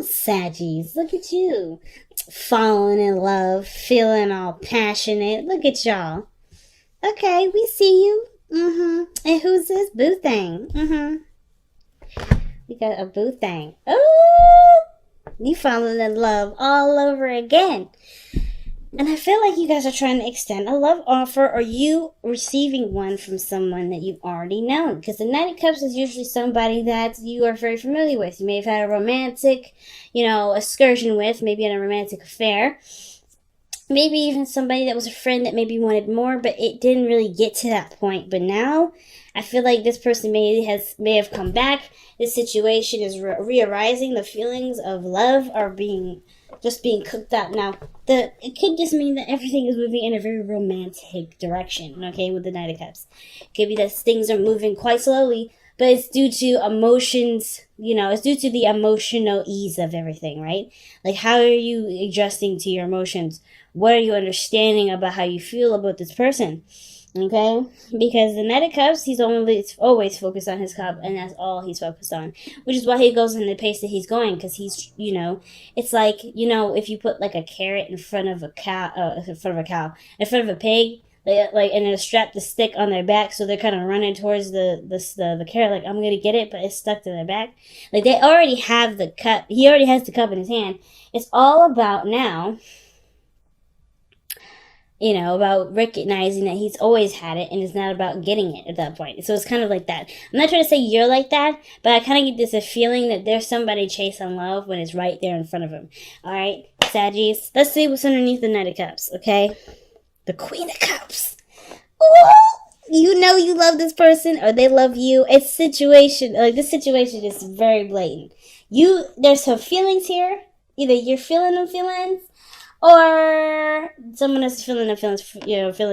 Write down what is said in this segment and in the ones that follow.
Saggies, look at you. Falling in love, feeling all passionate. Look at y'all. Okay, we see you. And who's this boo thing? We got a boo thing. Oh, you falling in love all over again. And I feel like you guys are trying to extend a love offer, or you receiving one from someone that you've already known. Because the Knight of Cups is usually somebody that you are very familiar with. You may have had a romantic, excursion with, maybe in a romantic affair. Maybe even somebody that was a friend that maybe wanted more, but it didn't really get to that point. But now, I feel like this person may have come back. This situation is re-arising. The feelings of love are being cooked up now. It could just mean that everything is moving in a very romantic direction, okay, with the Knight of Cups. It could be that things are moving quite slowly, but it's due to emotions, it's due to the emotional ease of everything, right? Like, how are you adjusting to your emotions? What are you understanding about how you feel about this person? Okay? Because the Knight of Cups, he's always focused on his cup, and that's all he's focused on. Which is why he goes in the pace that he's going, because he's, it's like, if you put like a carrot in front of a pig, and then strap the stick on their back, so they're kind of running towards the carrot, like, I'm gonna get it, but it's stuck to their back. Like, they already have the cup, he already has the cup in his hand. It's all about now, about recognizing that he's always had it, and it's not about getting it at that point. So it's kind of like that. I'm not trying to say you're like that, but I kind of get a feeling that there's somebody chasing love when it's right there in front of him. All right, Saggies, let's see what's underneath the Knight of Cups, okay? The Queen of Cups. Ooh, you love this person, or they love you. This situation is very blatant. There's some feelings here. Either you're feeling them feelings, or someone else is feeling the feeling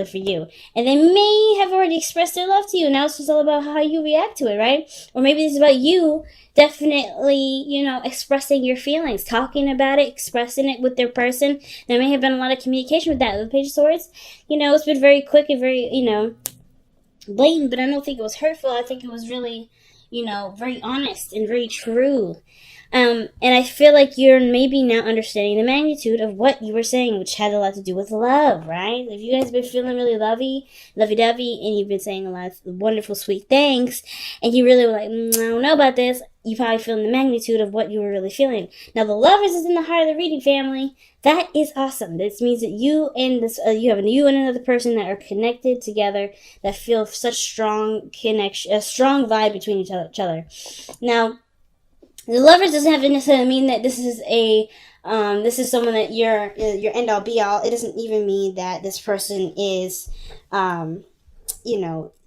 for you. And they may have already expressed their love to you. Now it's just all about how you react to it, right? Or maybe it's about you definitely, expressing your feelings, talking about it, expressing it with their person. There may have been a lot of communication with that. With the Page of Swords, it's been very quick and very, blatant, but I don't think it was hurtful. I think it was really, very honest and very true. And I feel like you're maybe now understanding the magnitude of what you were saying, which had a lot to do with love, right? If you guys have been feeling really lovey-dovey, and you've been saying a lot of wonderful, sweet things, and you really were like, I don't know about this, you probably feeling the magnitude of what you were really feeling. Now, the Lovers is in the heart of the reading, family. That is awesome. This means that you and you and another person that are connected together, that feel such strong connection, a strong vibe between each other. Now, the Lovers doesn't have to necessarily mean that this is someone that you're end all be all. It doesn't even mean that this person is,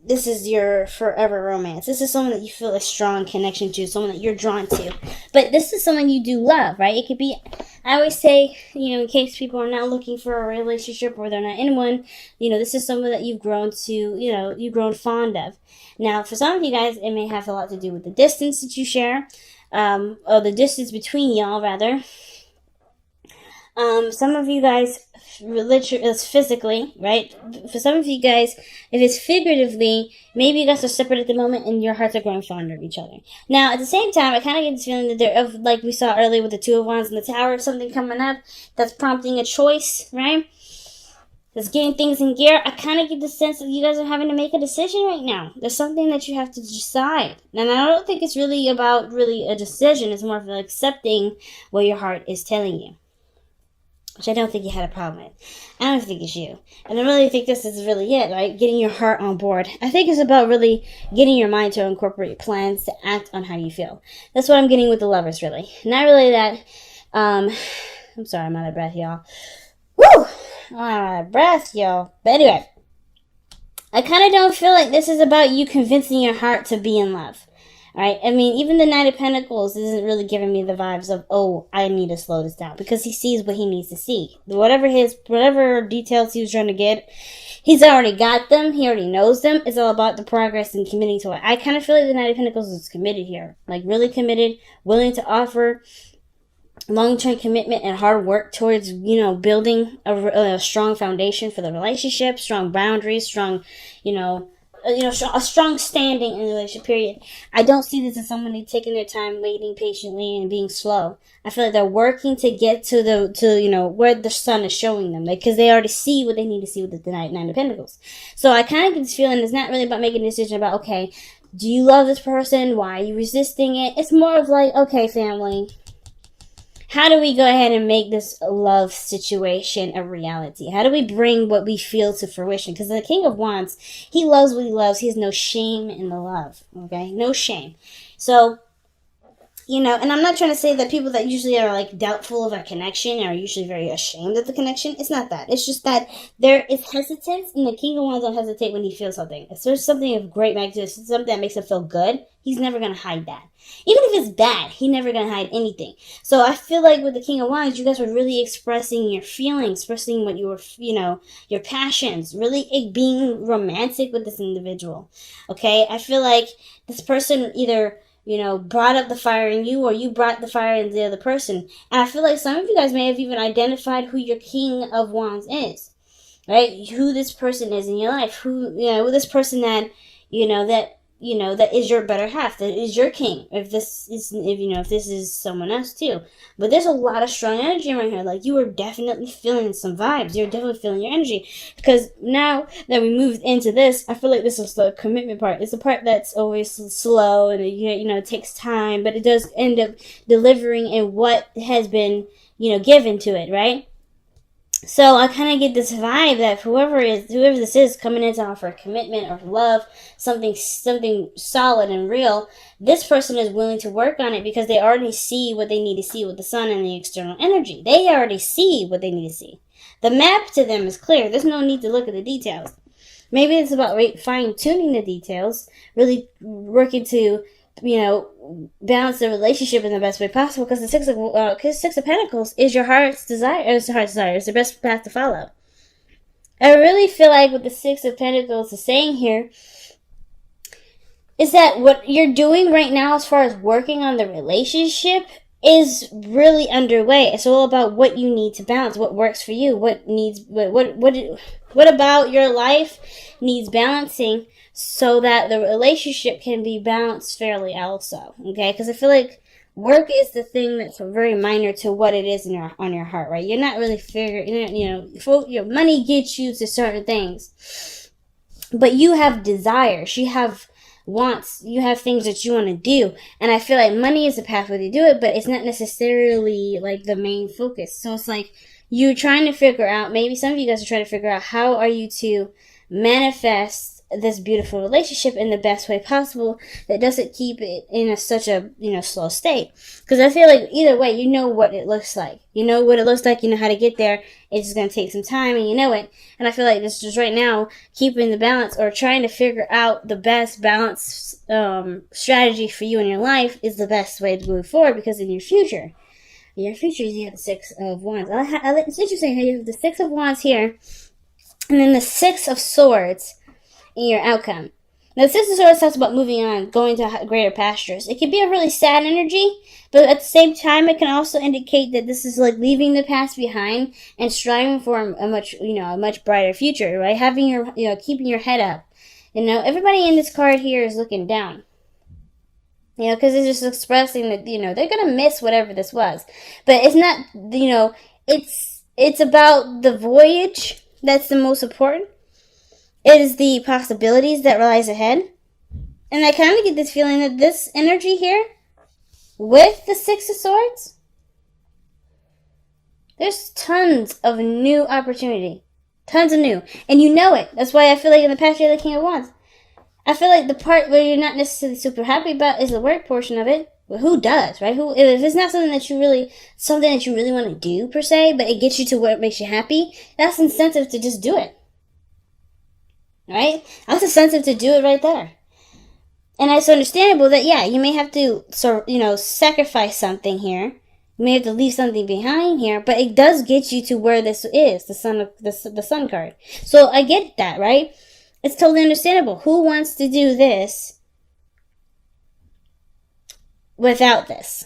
this is your forever romance. This is someone that you feel a strong connection to, someone that you're drawn to. But this is someone you do love, right? It could be, I always say, in case people are not looking for a relationship or they're not in one, this is someone that you've grown to, you've grown fond of. Now, for some of you guys, it may have a lot to do with the distance that you share. Or the distance between y'all, rather. Some of you guys, physically, right? For some of you guys, if it's figuratively, maybe you guys are separate at the moment and your hearts are growing fonder of each other. Now, at the same time, I kind of get this feeling that like we saw earlier with the Two of Wands and the Tower, something coming up that's prompting a choice, right? That's getting things in gear. I kind of get the sense that you guys are having to make a decision right now. There's something that you have to decide. And I don't think it's really about a decision. It's more of accepting what your heart is telling you. Which I don't think you had a problem with. I don't think it's you. And I really think this is really it, right? Getting your heart on board. I think it's about really getting your mind to incorporate plans to act on how you feel. That's what I'm getting with the Lovers, really. Not really that, I'm sorry, I'm out of breath, y'all. Woo! I'm out of breath, y'all. But anyway, I kind of don't feel like this is about you convincing your heart to be in love. Alright? I mean, even the Knight of Pentacles isn't really giving me the vibes of, oh, I need to slow this down. Because he sees what he needs to see. Whatever details he was trying to get, he's already got them. He already knows them. It's all about the progress and committing to it. I kind of feel like the Knight of Pentacles is committed here. Like, really committed, willing to offer long-term commitment and hard work towards, building a strong foundation for the relationship, strong boundaries, strong, a strong standing in the relationship, period. I don't see this as somebody taking their time, waiting patiently, and being slow. I feel like they're working to get to where the sun is showing them, because they already see what they need to see with the Nine of Pentacles. So I kind of get this feeling it's not really about making a decision about, okay, do you love this person? Why are you resisting it? It's more of like, okay, family, how do we go ahead and make this love situation a reality? How do we bring what we feel to fruition? Because the King of Wands, he loves what he loves. He has no shame in the love, okay? No shame. So, and I'm not trying to say that people that usually are like doubtful of a connection are usually very ashamed of the connection. It's not that. It's just that there is hesitance, and the King of Wands don't hesitate when he feels something. If there's something of great magnitude, something that makes him feel good, he's never going to hide that. Even if it's bad, he's never going to hide anything. So I feel like with the King of Wands, you guys are really expressing your feelings, expressing what your passions, really being romantic with this individual. Okay? I feel like this person either brought up the fire in you, or you brought the fire in the other person. And I feel like some of you guys may have even identified who your King of Wands is, right? Who this person is in your life, who this person that that is your better half, that is your king. If this is someone else too. But there's a lot of strong energy around here. Like, you are definitely feeling some vibes. You're definitely feeling your energy. Because now that we moved into this, I feel like this is the commitment part. It's the part that's always slow, and it takes time, but it does end up delivering in what has been, given to it, right? So I kind of get this vibe that whoever this is coming in to offer a commitment or love, something solid and real, this person is willing to work on it because they already see what they need to see with the sun and the external energy. They already see what they need to see. The map to them is clear. There's no need to look at the details. Maybe it's about fine-tuning the details, really working to balance the relationship in the best way possible, because the Six of Pentacles is your heart's desire. It's the best path to follow. I really feel like what the Six of Pentacles is saying here is that what you're doing right now as far as working on the relationship is really underway. It's all about what you need to balance, what works for you, what about your life needs balancing, so that the relationship can be balanced fairly also, okay? Because I feel like work is the thing that's very minor to what it is on your heart, right? You're not really figuring, your money gets you to certain things, but you have desires, you have wants, you have things that you want to do, and I feel like money is the pathway to do it, but it's not necessarily like the main focus. So it's like you're trying to figure out, maybe some of you guys are trying to figure out, how are you to manifest this beautiful relationship in the best way possible that doesn't keep it in such a slow state. Because I feel like either way, you know what it looks like. You know what it looks like. You know how to get there. It's just going to take some time, and you know it. And I feel like this is right now, keeping the balance or trying to figure out the best balance strategy for you in your life is the best way to move forward. Because in your future, you have the Six of Wands. It's interesting how you have the Six of Wands here, and then the Six of Swords in your outcome. Now, the Six of Swords talks about moving on, going to greater pastures. It can be a really sad energy, but at the same time, it can also indicate that this is like leaving the past behind and striving for a much brighter future, right? Having keeping your head up. Everybody in this card here is looking down. Because it's just expressing that, they're going to miss whatever this was. But it's not, it's about the voyage that's the most important. It is the possibilities that lies ahead. And I kind of get this feeling that this energy here, with the Six of Swords, there's tons of new opportunity. Tons of new. And you know it. That's why I feel like in the past you're the King of Wands. I feel like the part where you're not necessarily super happy about is the work portion of it. But who does, right? If it's not something that you really want to do, per se, but it gets you to what makes you happy, that's incentive to just do it. Right? That's incentive to do it right there. And it's understandable that, yeah, you may have to, sacrifice something here. You may have to leave something behind here, but it does get you to where this is, the sun card. So I get that, right? It's totally understandable. Who wants to do this without this?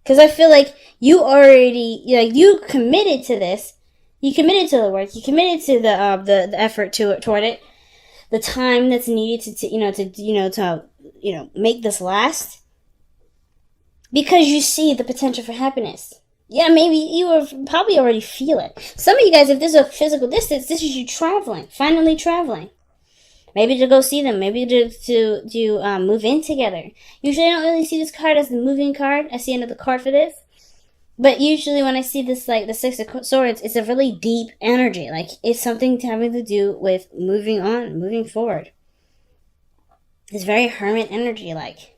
Because I feel like you already, you committed to this. You committed to the work. You committed to the effort toward it. the time that's needed to make this last, because you see the potential for happiness. Yeah, maybe you probably already feel it. Some of you guys, if there's a physical distance, this is you traveling, finally traveling. Maybe to go see them. Maybe to move in together. Usually I don't really see this card as the moving card. I see another card for this. But usually when I see this, like the Six of Swords, it's a really deep energy. Like, it's something having to do with moving on, moving forward. It's very hermit energy, like.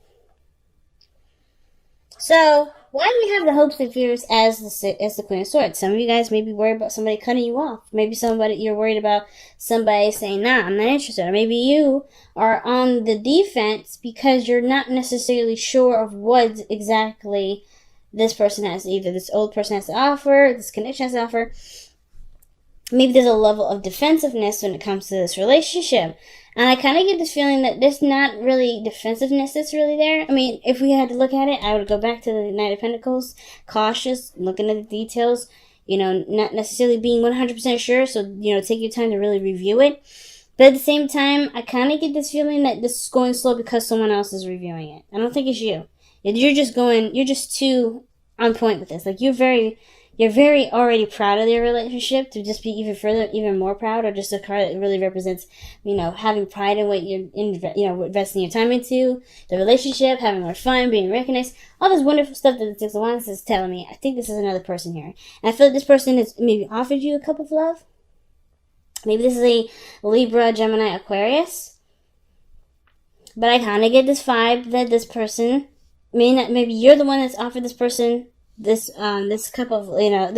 So, why do we have the hopes and fears as the Queen of Swords? Some of you guys may be worried about somebody cutting you off. Maybe you're worried about somebody saying, nah, I'm not interested. Or maybe you are on the defense because you're not necessarily sure of what exactly this person has, either this old person has to offer, this connection has to offer. Maybe there's a level of defensiveness when it comes to this relationship. And I kind of get this feeling that there's not really defensiveness that's really there. I mean, if we had to look at it, I would go back to the Knight of Pentacles, cautious, looking at the details, not necessarily being 100% sure, so, take your time to really review it. But at the same time, I kind of get this feeling that this is going slow because someone else is reviewing it. I don't think it's you. You're just too on point with this. Like, you're very already proud of your relationship to just be even more proud, or just a card that really represents, having pride in what you're investing your time into, the relationship, having more fun, being recognized, all this wonderful stuff that the Six of Wands is telling me. I think this is another person here. And I feel like this person has maybe offered you a cup of love. Maybe this is a Libra, Gemini, Aquarius. But I kind of get this vibe that this person, maybe you're the one that's offered this person this cup of,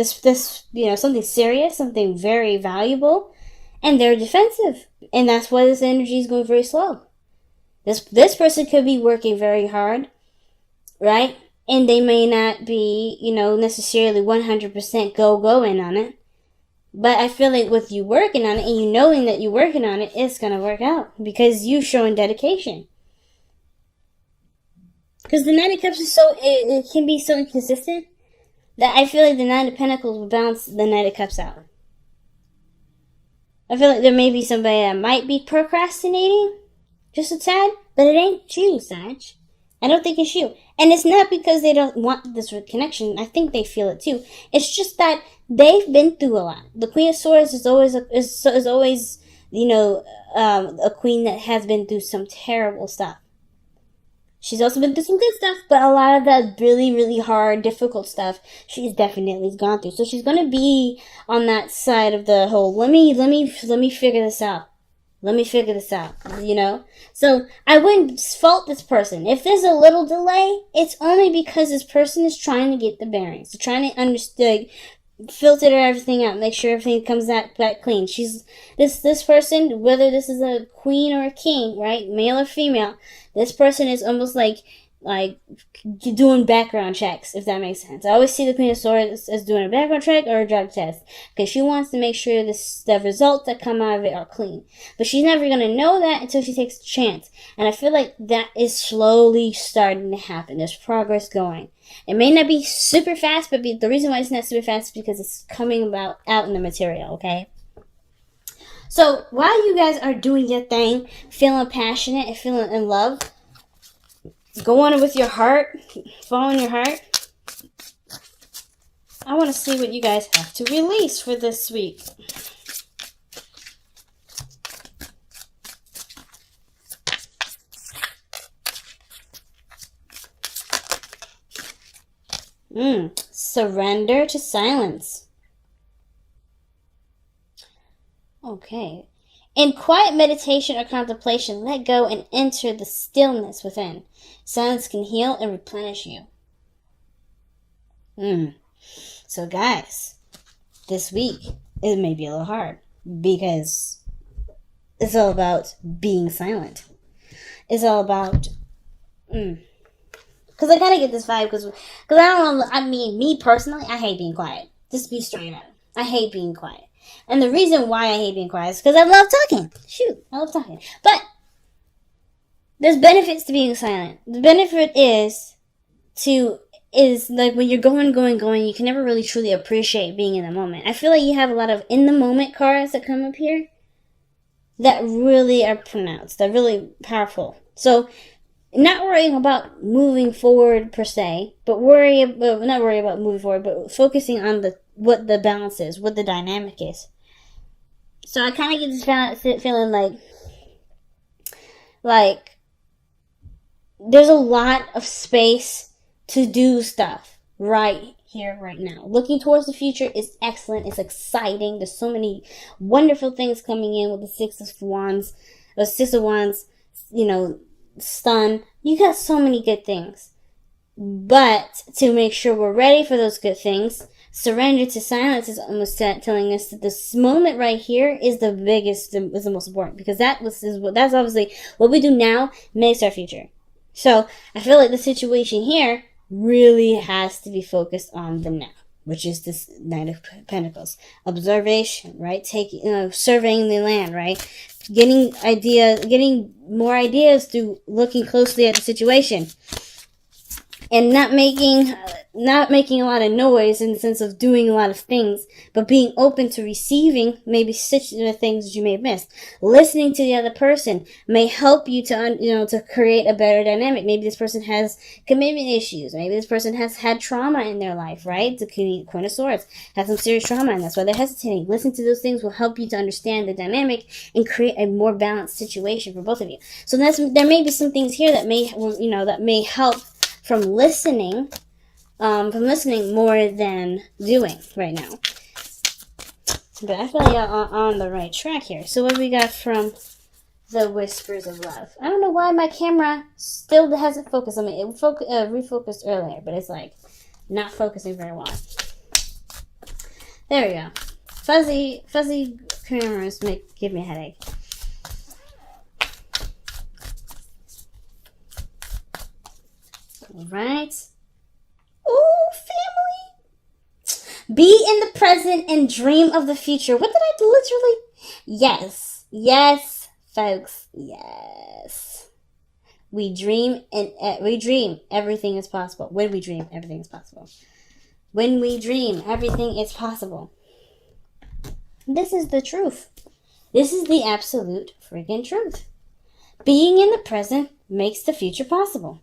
something serious, something very valuable, and they're defensive. And that's why this energy is going very slow. This person could be working very hard, right? And they may not be, necessarily 100% go-in on it. But I feel like with you working on it, and you knowing that you're working on it, it's going to work out because you're showing dedication. Because the Nine of Cups is it can be so inconsistent that I feel like the Nine of Pentacles will balance the Knight of Cups out. I feel like there may be somebody that might be procrastinating just a tad, but it ain't you, Sag. I don't think it's you. And it's not because they don't want this connection. I think they feel it too. It's just that they've been through a lot. The Queen of Swords is always a queen that has been through some terrible stuff. She's also been through some good stuff, but a lot of that really, really hard, difficult stuff, she's definitely gone through. So she's going to be on that side of the whole, let me figure this out. Let me figure this out, So I wouldn't fault this person. If there's a little delay, it's only because this person is trying to get the bearings. They're trying to understand, filter everything out, make sure everything comes out back clean. She's this person, whether this is a queen or a king, right, male or female, this person is almost like doing background checks, if that makes sense. I always see the Queen of Swords as doing a background check or a drug test, because she wants to make sure the results that come out of it are clean. But she's never going to know that until she takes a chance. And I feel like that is slowly starting to happen. There's progress going. It may not be super fast, but the reason why it's not super fast is because it's coming out in the material, okay? So while you guys are doing your thing, feeling passionate and feeling in love, go on with your heart, following your heart, I want to see what you guys have to release for this week. Surrender to silence. Okay. In quiet meditation or contemplation, let go and enter the stillness within. Silence can heal and replenish you. So guys, this week, it may be a little hard because it's all about being silent. It's all about... Because I kind of get this vibe because I don't know, me personally, I hate being quiet. Just be straight up. I hate being quiet. And the reason why I hate being quiet is because I love talking. Shoot, I love talking. But there's benefits to being silent. The benefit is like when you're going, you can never really truly appreciate being in the moment. I feel like you have a lot of in the moment cards that come up here. that really are pronounced, that are really powerful. So not worrying about moving forward per se, but not worry about moving forward, but focusing on what the balance is, what the dynamic is. So I kind of get this feeling like there's a lot of space to do stuff right here, right now. Looking towards the future is excellent. It's exciting. There's so many wonderful things coming in with the Six of Wands, stun. You got so many good things. But to make sure we're ready for those good things, surrender to silence is almost telling us that this moment right here is the biggest, is the most important, because that's obviously what we do now makes our future. So I feel like the situation here really has to be focused on the now, which is this Knight of Pentacles. Observation, right? Surveying the land, right? Getting more ideas through looking closely at the situation. And not making a lot of noise in the sense of doing a lot of things, but being open to receiving maybe things that you may have missed. Listening to the other person may help you to create a better dynamic. Maybe this person has commitment issues. Maybe this person has had trauma in their life, right? The Queen of Swords has some serious trauma, and that's why they're hesitating. Listening to those things will help you to understand the dynamic and create a more balanced situation for both of you. So there may be some things here that may help from listening more than doing right now. But I feel like you're on the right track here. So what we got from the Whispers of Love? I don't know why my camera still hasn't focused on me. It refocused earlier, but it's like not focusing very well. There we go. Fuzzy cameras give me a headache. Right? Oh, family! Be in the present and dream of the future. What did I literally? Yes. Yes, folks. Yes. We dream everything is possible. When we dream, everything is possible. When we dream, everything is possible. This is the truth. This is the absolute freaking truth. Being in the present makes the future possible.